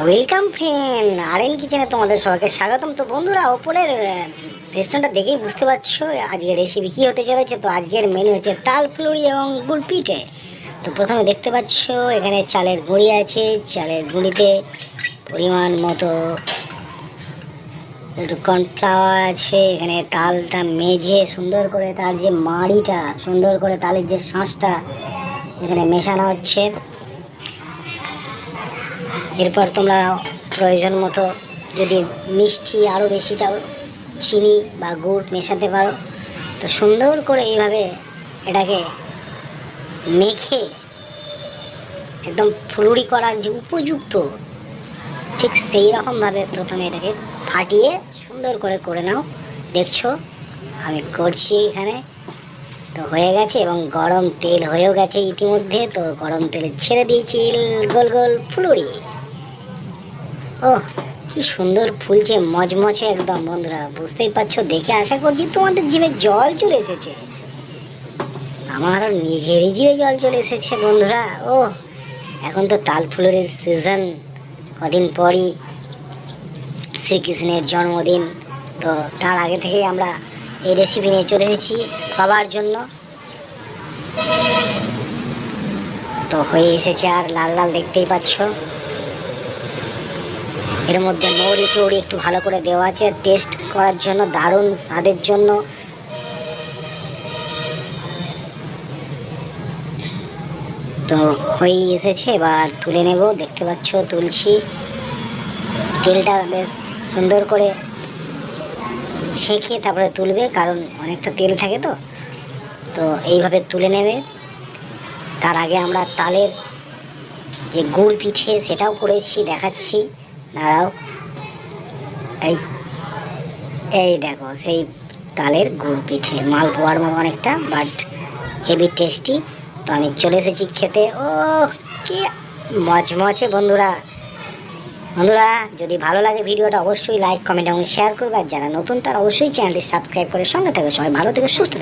Welcome friend, R কিচেনে তোমাদের সবাইকে স্বাগতম। তো বন্ধুরা, ওপরের রেস্টুরেন্টটা দেখেই বুঝতে পারছো আজকের রেসিপি কী হতে চলেছে। তো আজকের মেনু হচ্ছে তাল ফুলুরি এবং গুড় পিঠে। তো প্রথমে দেখতে পাচ্ছ এখানে চালের গুঁড়ি আছে। চালের গুঁড়িতে পরিমাণ মতো একটু কর্নফ্লাওয়ার আছে। এখানে তালটা মেঝে সুন্দর করে তার যে মাড়িটা সুন্দর করে তালের যে শাঁসটা এখানে মেশানো হচ্ছে। এরপর তোমরা প্রয়োজন মতো যদি মিষ্টি আরও বেশি চাও, চিনি বা গুড় মেশাতে পারো। তো সুন্দর করে এইভাবে এটাকে মেখে একদম ফুলুরি করার যে উপযুক্ত, ঠিক সেই রকমভাবে প্রথমে এটাকে ফাটিয়ে সুন্দর করে নাও। দেখছো আমি করছি এখানে। তো হয়ে গেছে এবং গরম তেল হয়েও গেছে ইতিমধ্যে। তো গরম তেলে ছেড়ে দিয়েছি গোল গোল ফুলুরি। ও কি সুন্দর ফুলছে, মচমচে একদম। বন্ধুরা বুঝতেই পারছো দেখে, আশা করছি তোমাদের জিভে জল চলে এসেছে। আমারও নিজেরই জিভে জল চলে এসেছে বন্ধুরা। ও এখন তো তাল ফুলুরির সিজন, কদিন পরই শ্রীকৃষ্ণের জন্মদিন। তো তার আগে থেকেই আমরা এই রেসিপি নিয়ে চলে এসেছি সবার জন্য। তো হয়ে এসেছে, আর লাল লাল দেখতেই পাচ্ছ। এর মধ্যে মৌরি টৌরি একটু ভালো করে দেওয়া আছে টেস্ট করার জন্য, দারুণ স্বাদের জন্য। তো হয়েই এসেছে, এবার তুলে নেব। দেখতে পাচ্ছ তুলছি। তেলটা বেশ সুন্দর করে ছেঁকে তারপরে তুলবে, কারণ অনেকটা তেল থাকে। তো এইভাবে তুলে নেবে। তার আগে আমরা তালের যে গুড় পিঠে সেটাও করেছি, দেখাচ্ছি, দাঁড়াও। এই এই দেখো সেই তালের গুড় পিঠে, মালপোয়ার মতো অনেকটা, বাট হেভি টেস্টি। তো আমি চলে এসেছি খেতে। ও কি মচমচে বন্ধুরা। যদি ভালো লাগে ভিডিওটা অবশ্যই লাইক কমেন্ট এবং শেয়ার করবে। আর যারা নতুন তারা অবশ্যই চ্যানেলটি সাবস্ক্রাইব করে সঙ্গে থাকবে। সবাই ভালো থেকে সুস্থ